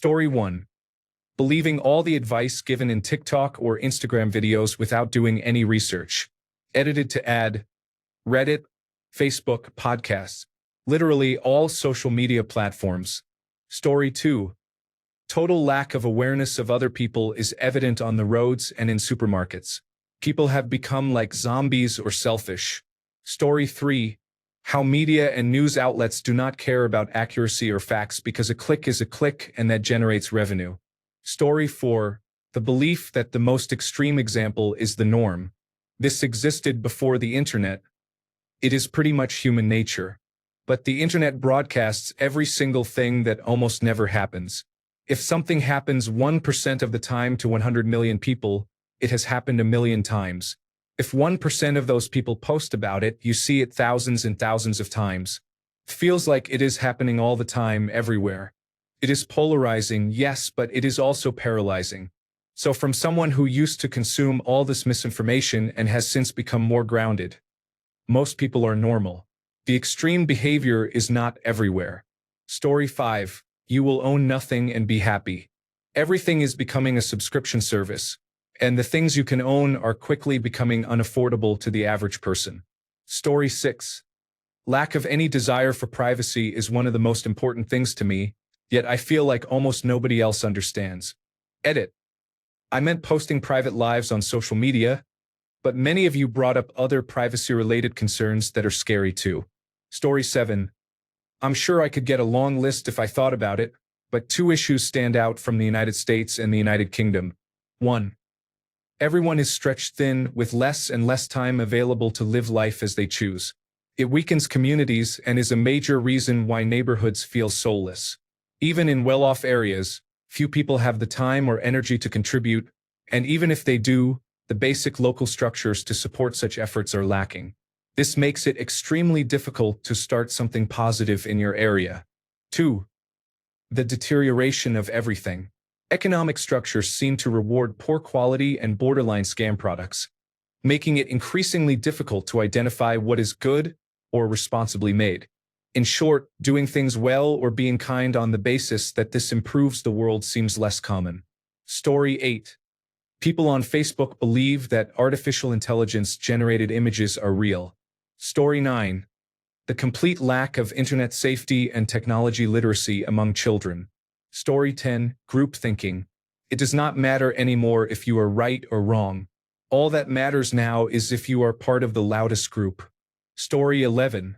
Story 1. Believing all the advice given in TikTok or Instagram videos without doing any research. Edited to add Reddit, Facebook, podcasts, literally all social media platforms. Story 2. Total lack of awareness of other people is evident on the roads and in supermarkets. People have become like zombies or selfish. Story 3. How media and news outlets do not care about accuracy or facts because a click is a click and that generates revenue. Story 4. The belief that the most extreme example is the norm. This existed before the internet. It is pretty much human nature. But the internet broadcasts every single thing that almost never happens. If something happens 1% of the time to 100 million people, it has happened a million times. If 1% of those people post about it, you see it thousands and thousands of times. It feels like it is happening all the time, everywhere. It is polarizing, yes, but it is also paralyzing. So from someone who used to consume all this misinformation and has since become more grounded, most people are normal. The extreme behavior is not everywhere. Story 5. You will own nothing and be happy. Everything is becoming a subscription service, and the things you can own are quickly becoming unaffordable to the average person. Story 6. Lack of any desire for privacy is one of the most important things to me, yet I feel like almost nobody else understands. Edit. I meant posting private lives on social media, but many of you brought up other privacy-related concerns that are scary too. Story 7. I'm sure I could get a long list if I thought about it, but two issues stand out from the United States and the United Kingdom. 1. Everyone is stretched thin with less and less time available to live life as they choose. It weakens communities and is a major reason why neighborhoods feel soulless. Even in well-off areas, few people have the time or energy to contribute, and even if they do, the basic local structures to support such efforts are lacking. This makes it extremely difficult to start something positive in your area. 2. The deterioration of everything. Economic structures seem to reward poor quality and borderline scam products, making it increasingly difficult to identify what is good or responsibly made. In short, doing things well or being kind on the basis that this improves the world seems less common. Story 8. People on Facebook believe that artificial intelligence-generated images are real. Story 9. The complete lack of internet safety and technology literacy among children. Story 10. Group thinking. It does not matter anymore if you are right or wrong. All that matters now is if you are part of the loudest group. Story 11.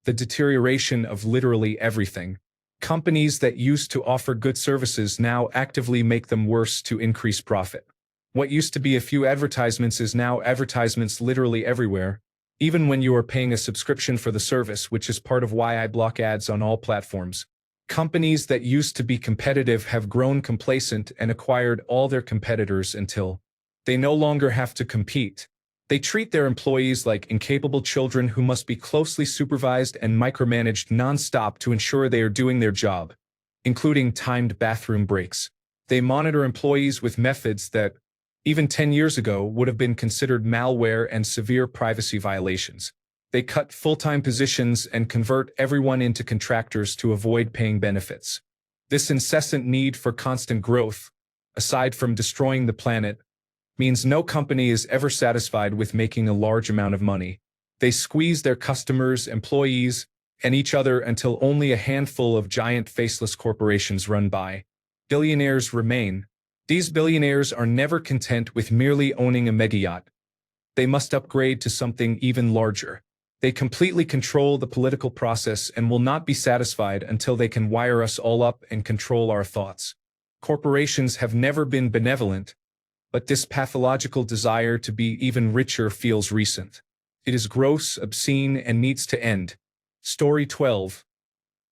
The deterioration of literally everything. Companies that used to offer good services now actively make them worse to increase profit. What used to be a few advertisements is now advertisements literally everywhere, even when you are paying a subscription for the service, which is part of why I block ads on all platforms. Companies that used to be competitive have grown complacent and acquired all their competitors until they no longer have to compete. They treat their employees like incapable children who must be closely supervised and micromanaged non-stop to ensure they are doing their job, including timed bathroom breaks. They monitor employees with methods that, even 10 years ago, would have been considered malware and severe privacy violations. They cut full-time positions and convert everyone into contractors to avoid paying benefits. This incessant need for constant growth, aside from destroying the planet, means no company is ever satisfied with making a large amount of money. They squeeze their customers, employees, and each other until only a handful of giant faceless corporations run by. Billionaires remain. These billionaires are never content with merely owning a megayacht. They must upgrade to something even larger. They completely control the political process and will not be satisfied until they can wire us all up and control our thoughts. Corporations have never been benevolent, but this pathological desire to be even richer feels recent. It is gross, obscene, and needs to end. Story 12.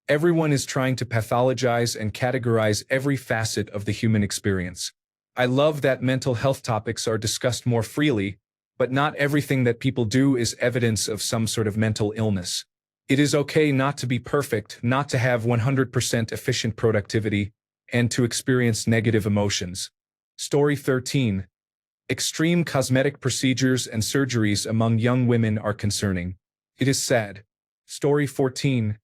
Everyone is trying to pathologize and categorize every facet of the human experience. I love that mental health topics are discussed more freely, but not everything that people do is evidence of some sort of mental illness. It is okay not to be perfect, not to have 100% efficient productivity, and to experience negative emotions. Story 13. Extreme cosmetic procedures and surgeries among young women are concerning. It is sad. Story 14.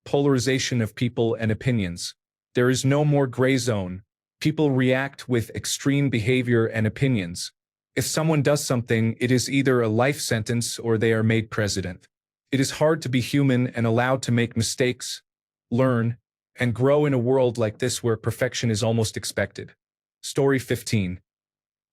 Polarization of people and opinions. There is no more gray zone. People react with extreme behavior and opinions. If someone does something, it is either a life sentence or they are made president. It is hard to be human and allowed to make mistakes, learn, and grow in a world like this where perfection is almost expected. Story 15.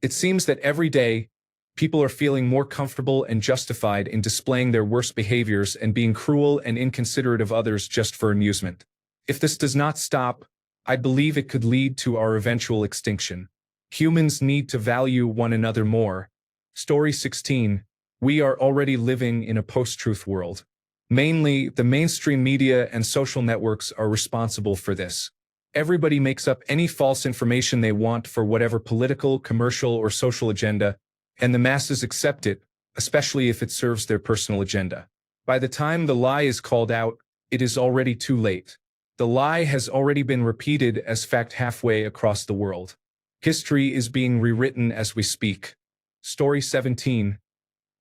It seems that every day, people are feeling more comfortable and justified in displaying their worst behaviors and being cruel and inconsiderate of others just for amusement. If this does not stop, I believe it could lead to our eventual extinction. Humans need to value one another more. Story 16. We are already living in a post-truth world. Mainly, the mainstream media and social networks are responsible for this. Everybody makes up any false information they want for whatever political, commercial, or social agenda, and the masses accept it, especially if it serves their personal agenda. By the time the lie is called out, it is already too late. The lie has already been repeated as fact halfway across the world. History is being rewritten as we speak. Story 17.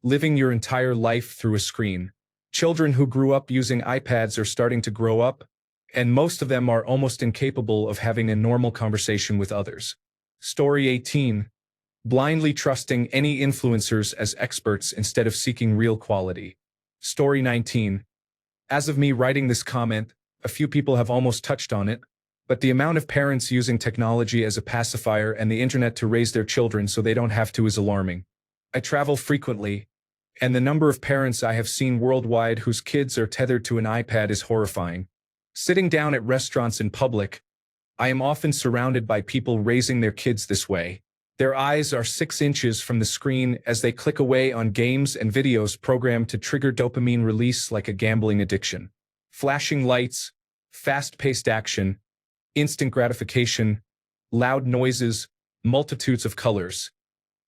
Living your entire life through a screen. Children who grew up using iPads are starting to grow up, and most of them are almost incapable of having a normal conversation with others. Story 18. Blindly trusting any influencers as experts instead of seeking real quality. Story 19. As of me writing this comment, a few people have almost touched on it, but the amount of parents using technology as a pacifier and the internet to raise their children so they don't have to is alarming. I travel frequently, and the number of parents I have seen worldwide whose kids are tethered to an iPad is horrifying. Sitting down at restaurants in public, I am often surrounded by people raising their kids this way. Their eyes are 6 inches from the screen as they click away on games and videos programmed to trigger dopamine release like a gambling addiction. Flashing lights, fast-paced action, instant gratification, loud noises, multitudes of colors.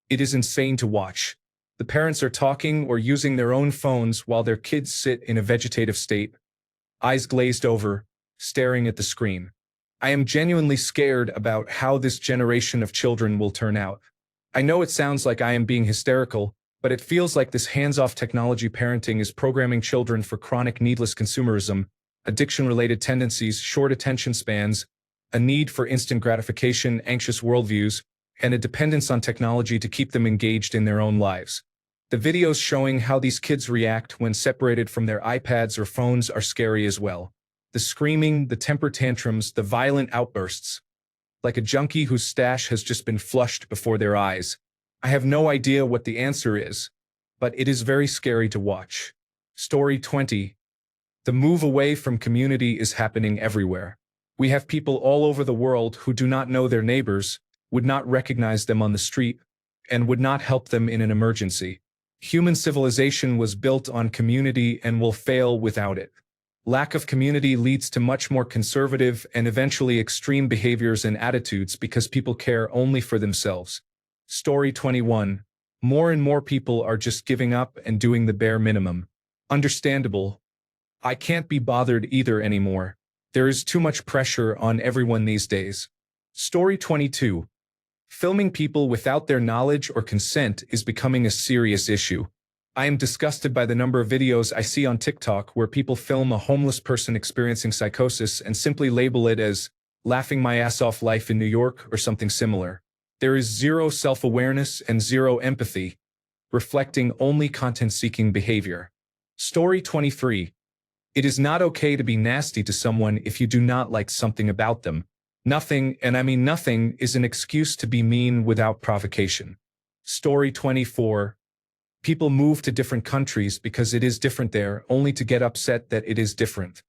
It is insane to watch. The parents are talking or using their own phones while their kids sit in a vegetative state, eyes glazed over, staring at the screen. I am genuinely scared about how this generation of children will turn out. I know it sounds like I am being hysterical, but it feels like this hands-off technology parenting is programming children for chronic needless consumerism, addiction-related tendencies, short attention spans, a need for instant gratification, anxious worldviews, and a dependence on technology to keep them engaged in their own lives. The videos showing how these kids react when separated from their iPads or phones are scary as well. The screaming, the temper tantrums, the violent outbursts. Like a junkie whose stash has just been flushed before their eyes. I have no idea what the answer is, but it is very scary to watch. Story 20. The move away from community is happening everywhere. We have people all over the world who do not know their neighbors, would not recognize them on the street, and would not help them in an emergency. Human civilization was built on community and will fail without it. Lack of community leads to much more conservative and eventually extreme behaviors and attitudes because people care only for themselves. Story 21. More and more people are just giving up and doing the bare minimum. Understandable. I can't be bothered either anymore. There is too much pressure on everyone these days. Story 22. Filming people without their knowledge or consent is becoming a serious issue. I am disgusted by the number of videos I see on TikTok where people film a homeless person experiencing psychosis and simply label it as laughing my ass off life in New York or something similar. There is zero self-awareness and zero empathy, reflecting only content-seeking behavior. Story 23. It is not okay to be nasty to someone if you do not like something about them. Nothing, and I mean nothing, is an excuse to be mean without provocation. Story 24. People move to different countries because it is different there, only to get upset that it is different.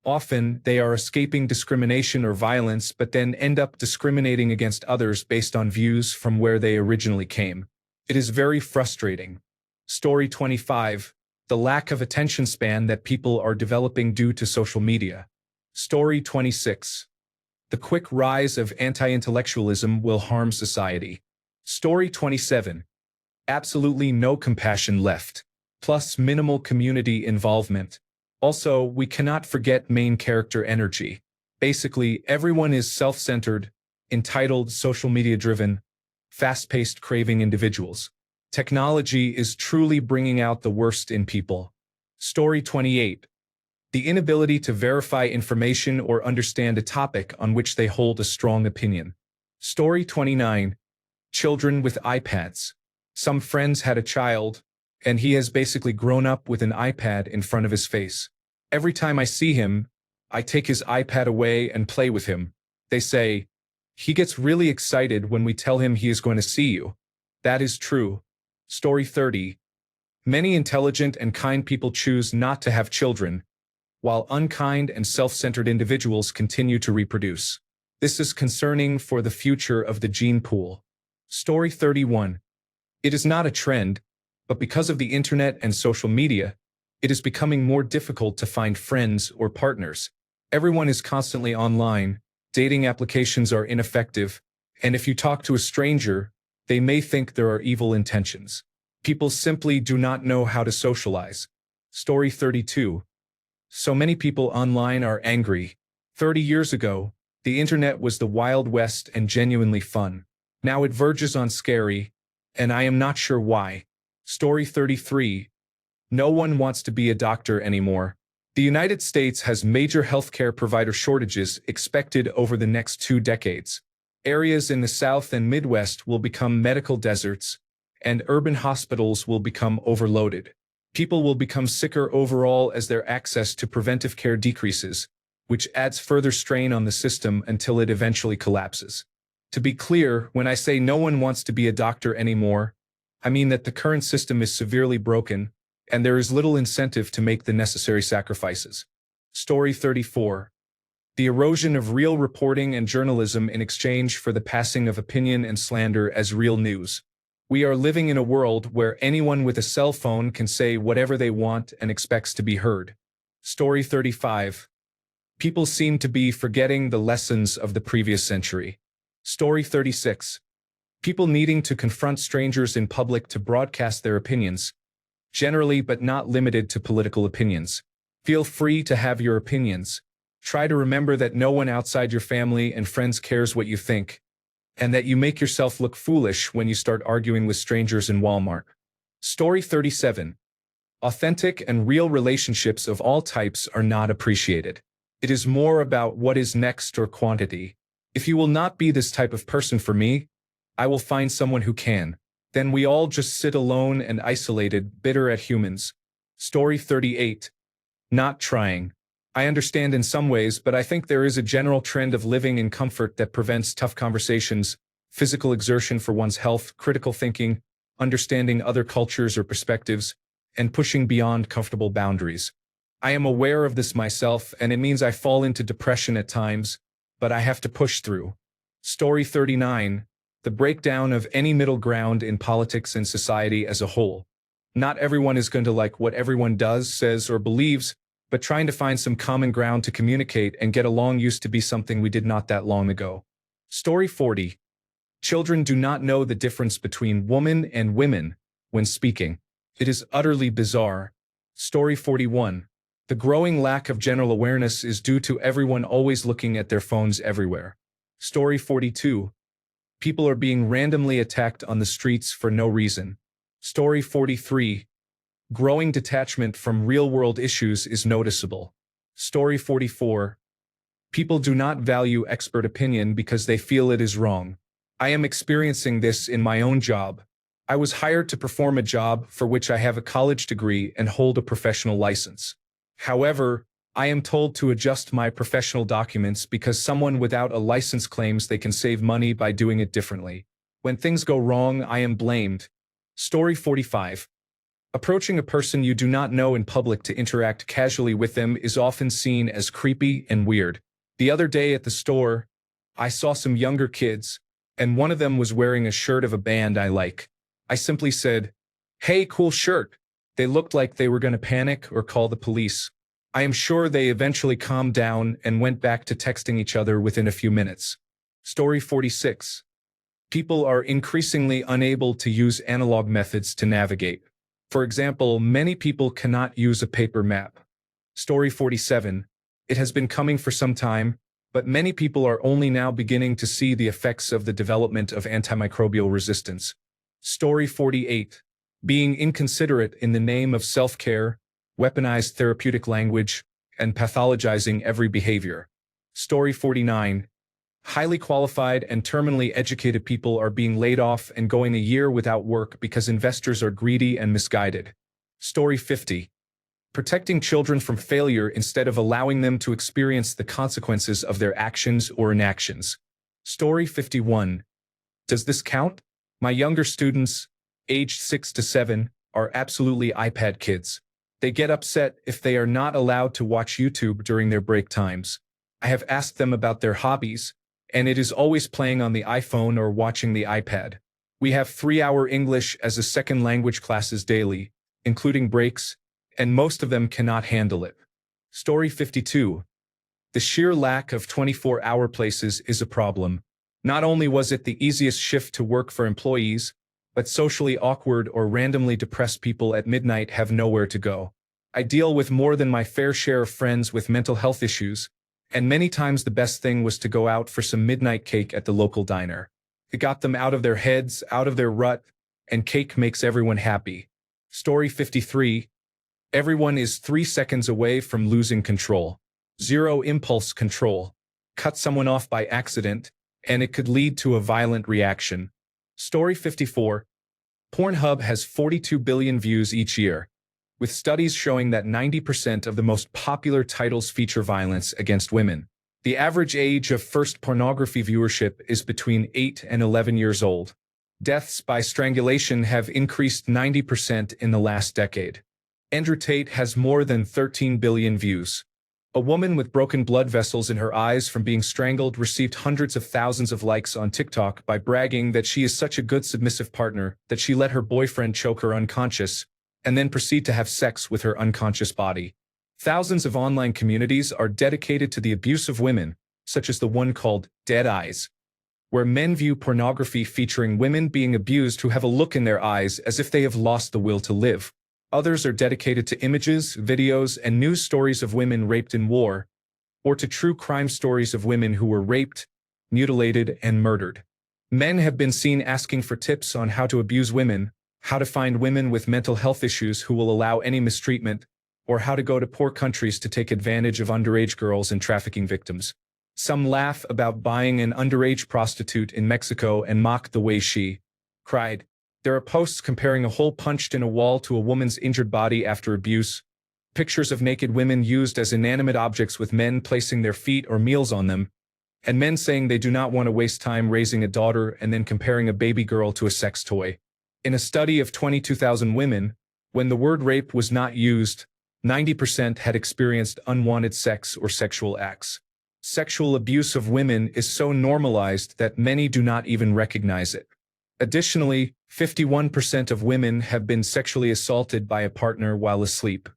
Often, they are escaping discrimination or violence, but then end up discriminating against others based on views from where they originally came. It is very frustrating. Story 25. The lack of attention span that people are developing due to social media. Story 26. The quick rise of anti-intellectualism will harm society. Story 27. Absolutely no compassion left, plus minimal community involvement. Also, we cannot forget main character energy. Basically, everyone is self-centered, entitled, social media-driven, fast-paced craving individuals. Technology is truly bringing out the worst in people. Story 28. The inability to verify information or understand a topic on which they hold a strong opinion. Story 29. Children with iPads. Some friends had a child, and he has basically grown up with an iPad in front of his face. Every time I see him, I take his iPad away and play with him. They say, he gets really excited when we tell him he is going to see you. That is true. Story 30. Many intelligent and kind people choose not to have children, while unkind and self-centered individuals continue to reproduce. This is concerning for the future of the gene pool. Story 31. It is not a trend, but because of the internet and social media, it is becoming more difficult to find friends or partners. Everyone is constantly online, dating applications are ineffective, and if you talk to a stranger, they may think there are evil intentions. People simply do not know how to socialize. Story 32. So many people online are angry. 30 years ago, the internet was the Wild West and genuinely fun. Now it verges on scary, and I am not sure why. Story 33. No one wants to be a doctor anymore. The United States has major healthcare provider shortages expected over the next 2 decades. Areas in the South and Midwest will become medical deserts, and urban hospitals will become overloaded. People will become sicker overall as their access to preventive care decreases, which adds further strain on the system until it eventually collapses. To be clear, when I say no one wants to be a doctor anymore, I mean that the current system is severely broken, and there is little incentive to make the necessary sacrifices. Story 34. The erosion of real reporting and journalism in exchange for the passing of opinion and slander as real news. We are living in a world where anyone with a cell phone can say whatever they want and expects to be heard. Story 35. People seem to be forgetting the lessons of the previous century. Story 36. People needing to confront strangers in public to broadcast their opinions, generally but not limited to political opinions. Feel free to have your opinions. Try to remember that no one outside your family and friends cares what you think, and that you make yourself look foolish when you start arguing with strangers in Walmart. Story 37. Authentic and real relationships of all types are not appreciated. It is more about what is next or quantity. If you will not be this type of person for me, I will find someone who can. Then we all just sit alone and isolated, bitter at humans. Story 38. Not trying. I understand in some ways, but I think there is a general trend of living in comfort that prevents tough conversations, physical exertion for one's health, critical thinking, understanding other cultures or perspectives, and pushing beyond comfortable boundaries. I am aware of this myself, and it means I fall into depression at times, but I have to push through. Story 39. The breakdown of any middle ground in politics and society as a whole. Not everyone is going to like what everyone does, says, or believes, but trying to find some common ground to communicate and get along used to be something we did not that long ago. Story 40. Children do not know the difference between woman and women when speaking. It is utterly bizarre. Story 41. The growing lack of general awareness is due to everyone always looking at their phones everywhere. Story 42. People are being randomly attacked on the streets for no reason. Story 43. Growing detachment from real-world issues is noticeable. Story 44. People do not value expert opinion because they feel it is wrong. I am experiencing this in my own job. I was hired to perform a job for which I have a college degree and hold a professional license. However, I am told to adjust my professional documents because someone without a license claims they can save money by doing it differently. When things go wrong, I am blamed. Story 45. Approaching a person you do not know in public to interact casually with them is often seen as creepy and weird. The other day at the store, I saw some younger kids, and one of them was wearing a shirt of a band I like. I simply said, "Hey, cool shirt." They looked like they were going to panic or call the police. I am sure they eventually calmed down and went back to texting each other within a few minutes. Story 46. People are increasingly unable to use analog methods to navigate. For example, many people cannot use a paper map. Story 47. It has been coming for some time, but many people are only now beginning to see the effects of the development of antimicrobial resistance. Story 48. Being inconsiderate in the name of self-care, weaponized therapeutic language, and pathologizing every behavior. Story 49. Highly qualified and terminally educated people are being laid off and going a year without work because investors are greedy and misguided. Story 50. Protecting children from failure instead of allowing them to experience the consequences of their actions or inactions. Story 51. Does this count? My younger students, aged 6 to 7, are absolutely iPad kids. They get upset if they are not allowed to watch YouTube during their break times. I have asked them about their hobbies, and it is always playing on the iPhone or watching the iPad. We have 3-hour English as a second language classes daily, including breaks, and most of them cannot handle it. Story 52. The sheer lack of 24-hour places is a problem. Not only was it the easiest shift to work for employees, but socially awkward or randomly depressed people at midnight have nowhere to go. I deal with more than my fair share of friends with mental health issues, and many times the best thing was to go out for some midnight cake at the local diner. It got them out of their heads, out of their rut, and cake makes everyone happy. Story 53. Everyone is 3 seconds away from losing control. Zero impulse control. Cut someone off by accident, and it could lead to a violent reaction. Story 54. Pornhub has 42 billion views each year, with studies showing that 90% of the most popular titles feature violence against women. The average age of first pornography viewership is between 8 and 11 years old. Deaths by strangulation have increased 90% in the last decade. Andrew Tate has more than 13 billion views. A woman with broken blood vessels in her eyes from being strangled received hundreds of thousands of likes on TikTok by bragging that she is such a good submissive partner that she let her boyfriend choke her unconscious and then proceed to have sex with her unconscious body. Thousands of online communities are dedicated to the abuse of women, such as the one called Dead Eyes, where men view pornography featuring women being abused who have a look in their eyes as if they have lost the will to live. Others are dedicated to images, videos, and news stories of women raped in war, or to true crime stories of women who were raped, mutilated, and murdered. Men have been seen asking for tips on how to abuse women, how to find women with mental health issues who will allow any mistreatment, or how to go to poor countries to take advantage of underage girls and trafficking victims. Some laugh about buying an underage prostitute in Mexico and mock the way she cried. There are posts comparing a hole punched in a wall to a woman's injured body after abuse, pictures of naked women used as inanimate objects with men placing their feet or meals on them, and men saying they do not want to waste time raising a daughter and then comparing a baby girl to a sex toy. In a study of 22,000 women, when the word rape was not used, 90% had experienced unwanted sex or sexual acts. Sexual abuse of women is so normalized that many do not even recognize it. Additionally, 51% of women have been sexually assaulted by a partner while asleep.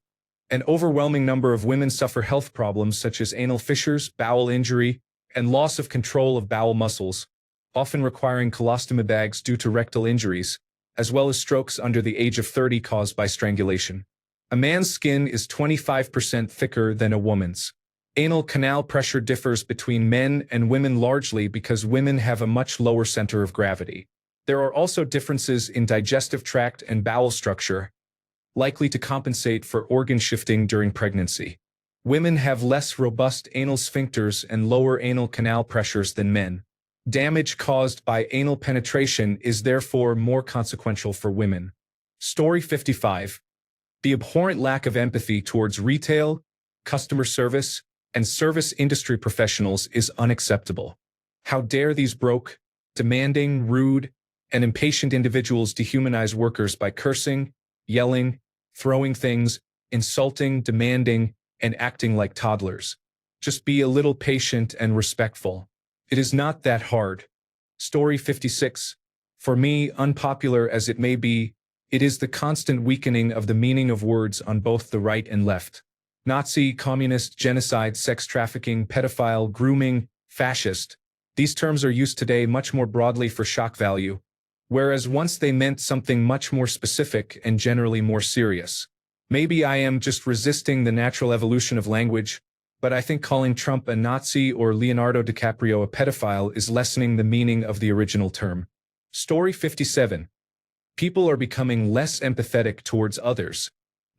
An overwhelming number of women suffer health problems such as anal fissures, bowel injury, and loss of control of bowel muscles, often requiring colostomy bags due to rectal injuries, as well as strokes under the age of 30 caused by strangulation. A man's skin is 25% thicker than a woman's. Anal canal pressure differs between men and women largely because women have a much lower center of gravity. There are also differences in digestive tract and bowel structure, likely to compensate for organ shifting during pregnancy. Women have less robust anal sphincters and lower anal canal pressures than men. Damage caused by anal penetration is therefore more consequential for women. Story 55. The abhorrent lack of empathy towards retail, customer service, and service industry professionals is unacceptable. How dare these broke, demanding, rude, and impatient individuals dehumanize workers by cursing, yelling, throwing things, insulting, demanding, and acting like toddlers. Just be a little patient and respectful. It is not that hard. Story 56. For me, unpopular as it may be, it is the constant weakening of the meaning of words on both the right and left. Nazi, communist, genocide, sex trafficking, pedophile, grooming, fascist. These terms are used today much more broadly for shock value, whereas once they meant something much more specific and generally more serious. Maybe I am just resisting the natural evolution of language, but I think calling Trump a Nazi or Leonardo DiCaprio a pedophile is lessening the meaning of the original term. Story 57. People are becoming less empathetic towards others.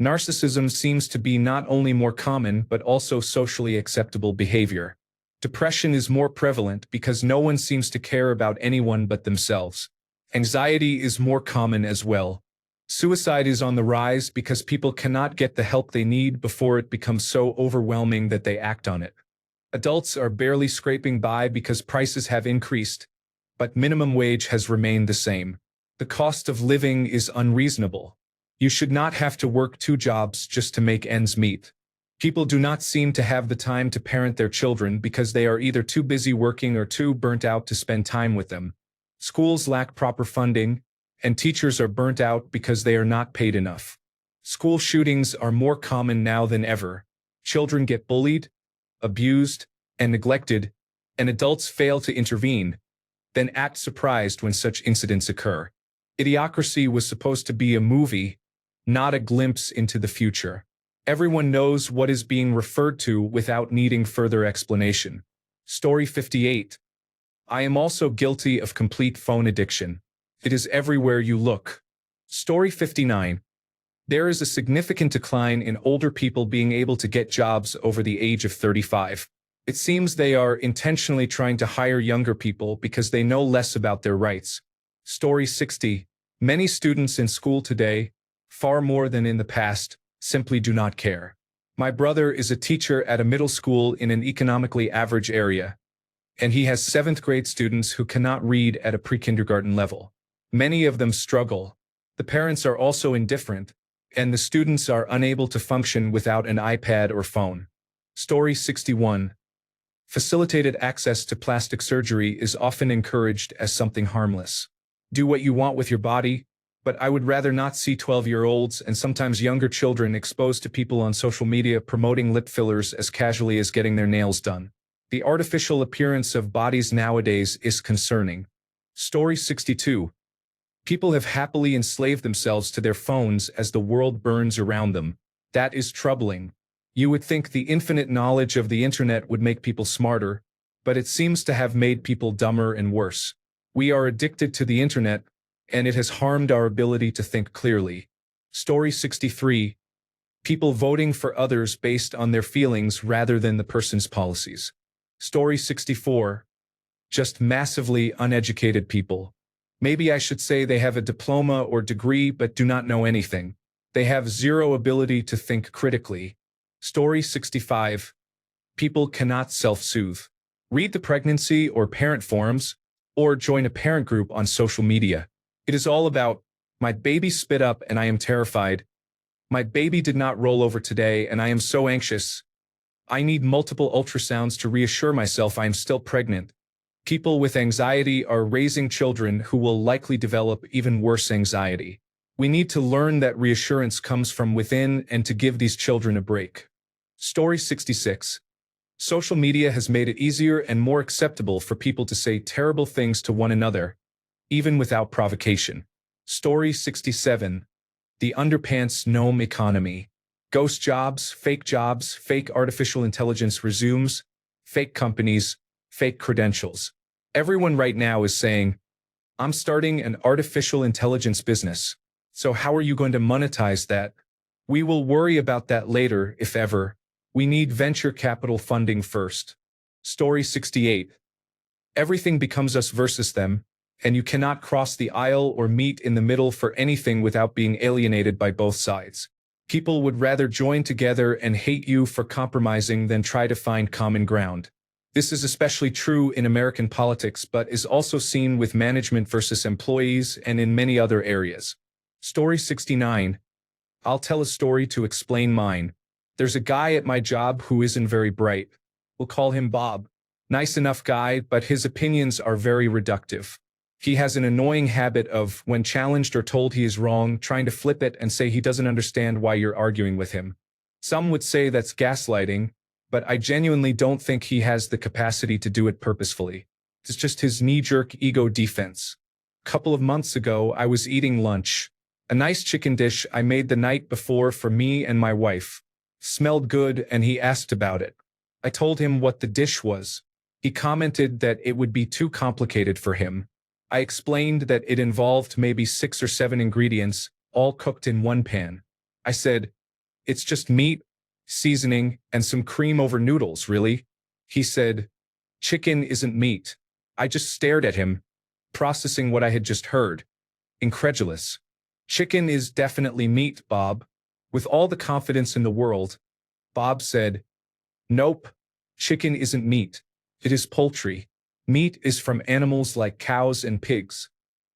Narcissism seems to be not only more common but also socially acceptable behavior. Depression is more prevalent because no one seems to care about anyone but themselves. Anxiety is more common as well. Suicide is on the rise because people cannot get the help they need before it becomes so overwhelming that they act on it. Adults are barely scraping by because prices have increased, but minimum wage has remained the same. The cost of living is unreasonable. You should not have to work 2 jobs just to make ends meet. People do not seem to have the time to parent their children because they are either too busy working or too burnt out to spend time with them. Schools lack proper funding, and teachers are burnt out because they are not paid enough. School shootings are more common now than ever. Children get bullied, abused, and neglected, and adults fail to intervene, then act surprised when such incidents occur. Idiocracy was supposed to be a movie, not a glimpse into the future. Everyone knows what is being referred to without needing further explanation. Story 58. I am also guilty of complete phone addiction. It is everywhere you look. Story 59. There is a significant decline in older people being able to get jobs over the age of 35. It seems they are intentionally trying to hire younger people because they know less about their rights. Story 60. Many students in school today, far more than in the past, simply do not care. My brother is a teacher at a middle school in an economically average area, and he has 7th grade students who cannot read at a pre-kindergarten level. Many of them struggle. The parents are also indifferent, and the students are unable to function without an iPad or phone. Story 61. Facilitated access to plastic surgery is often encouraged as something harmless. Do what you want with your body, but I would rather not see 12-year-olds and sometimes younger children exposed to people on social media promoting lip fillers as casually as getting their nails done. The artificial appearance of bodies nowadays is concerning. Story 62. People have happily enslaved themselves to their phones as the world burns around them. That is troubling. You would think the infinite knowledge of the internet would make people smarter, but it seems to have made people dumber and worse. We are addicted to the internet, and it has harmed our ability to think clearly. Story 63. People voting for others based on their feelings rather than the person's policies. Story 64. Just massively uneducated people. Maybe I should say they have a diploma or degree but do not know anything. They have zero ability to think critically. Story 65. People cannot self-soothe. Read the pregnancy or parent forums, or join a parent group on social media. It is all about, my baby spit up and I am terrified. My baby did not roll over today and I am so anxious. I need multiple ultrasounds to reassure myself I am still pregnant. People with anxiety are raising children who will likely develop even worse anxiety. We need to learn that reassurance comes from within and to give these children a break. Story 66. Social media has made it easier and more acceptable for people to say terrible things to one another, even without provocation. Story 67. The underpants gnome economy. Ghost jobs, fake artificial intelligence resumes, fake companies, fake credentials. Everyone right now is saying, I'm starting an artificial intelligence business. So how are you going to monetize that? We will worry about that later, if ever. We need venture capital funding first. Story 68. Everything becomes us versus them, and you cannot cross the aisle or meet in the middle for anything without being alienated by both sides. People would rather join together and hate you for compromising than try to find common ground. This is especially true in American politics, but is also seen with management versus employees and in many other areas. Story 69. I'll tell a story to explain mine. There's a guy at my job who isn't very bright. We'll call him Bob. Nice enough guy, but his opinions are very reductive. He has an annoying habit of, when challenged or told he is wrong, trying to flip it and say he doesn't understand why you're arguing with him. Some would say that's gaslighting, but I genuinely don't think he has the capacity to do it purposefully. It's just his knee-jerk ego defense. A couple of months ago, I was eating lunch. A nice chicken dish I made the night before for me and my wife. Smelled good, and he asked about it. I told him what the dish was. He commented that it would be too complicated for him. I explained that it involved maybe 6 or 7 ingredients, all cooked in one pan. I said, It's just meat, seasoning, and some cream over noodles, really. He said, chicken isn't meat. I just stared at him, processing what I had just heard, incredulous. Chicken is definitely meat, Bob. With all the confidence in the world, Bob said, nope, chicken isn't meat. It is poultry. Meat is from animals like cows and pigs.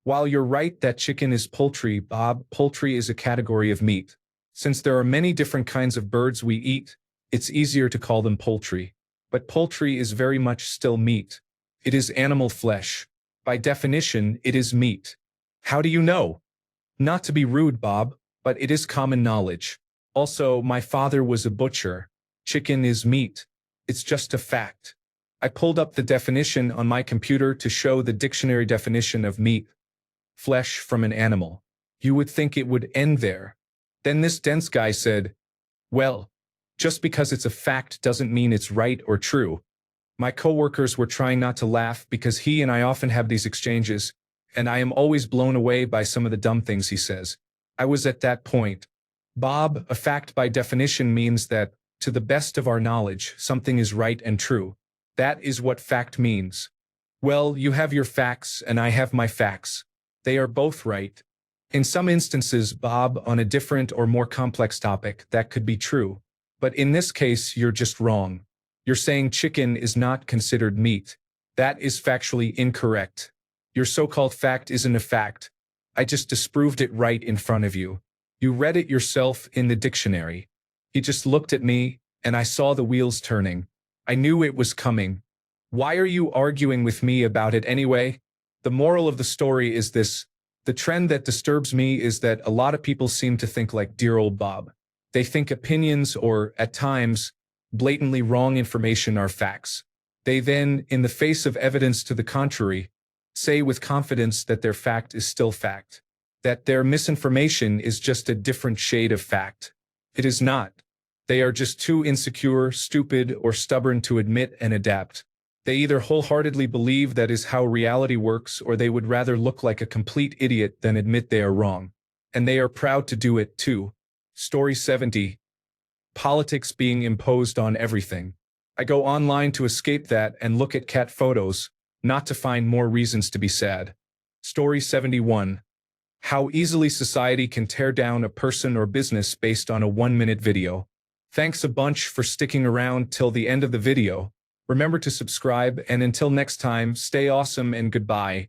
While you're right that chicken is poultry, Bob, poultry is a category of meat. Since there are many different kinds of birds we eat, it's easier to call them poultry. But poultry is very much still meat. It is animal flesh. By definition, it is meat. How do you know? Not to be rude, Bob, but it is common knowledge. Also, my father was a butcher. Chicken is meat. It's just a fact. I pulled up the definition on my computer to show the dictionary definition of meat. Flesh from an animal. You would think it would end there. Then this dense guy said, well, just because it's a fact doesn't mean it's right or true. My coworkers were trying not to laugh because he and I often have these exchanges, and I am always blown away by some of the dumb things he says. I was at that point. Bob, a fact by definition means that, to the best of our knowledge, something is right and true. That is what fact means. Well, you have your facts and I have my facts. They are both right. In some instances, Bob, on a different or more complex topic, that could be true. But in this case, you're just wrong. You're saying chicken is not considered meat. That is factually incorrect. Your so-called fact isn't a fact. I just disproved it right in front of you. You read it yourself in the dictionary. He just looked at me, and I saw the wheels turning. I knew it was coming. Why are you arguing with me about it anyway? The moral of the story is this. The trend that disturbs me is that a lot of people seem to think like dear old Bob. They think opinions or, at times, blatantly wrong information are facts. They then, in the face of evidence to the contrary, say with confidence that their fact is still fact, that their misinformation is just a different shade of fact. It is not. They are just too insecure, stupid, or stubborn to admit and adapt. They either wholeheartedly believe that is how reality works, or they would rather look like a complete idiot than admit they are wrong. And they are proud to do it too. Story 70. Politics being imposed on everything. I go online to escape that and look at cat photos, not to find more reasons to be sad. Story 71. How easily society can tear down a person or business based on a 1-minute video. Thanks a bunch for sticking around till the end of the video. Remember to subscribe, and until next time, stay awesome and goodbye.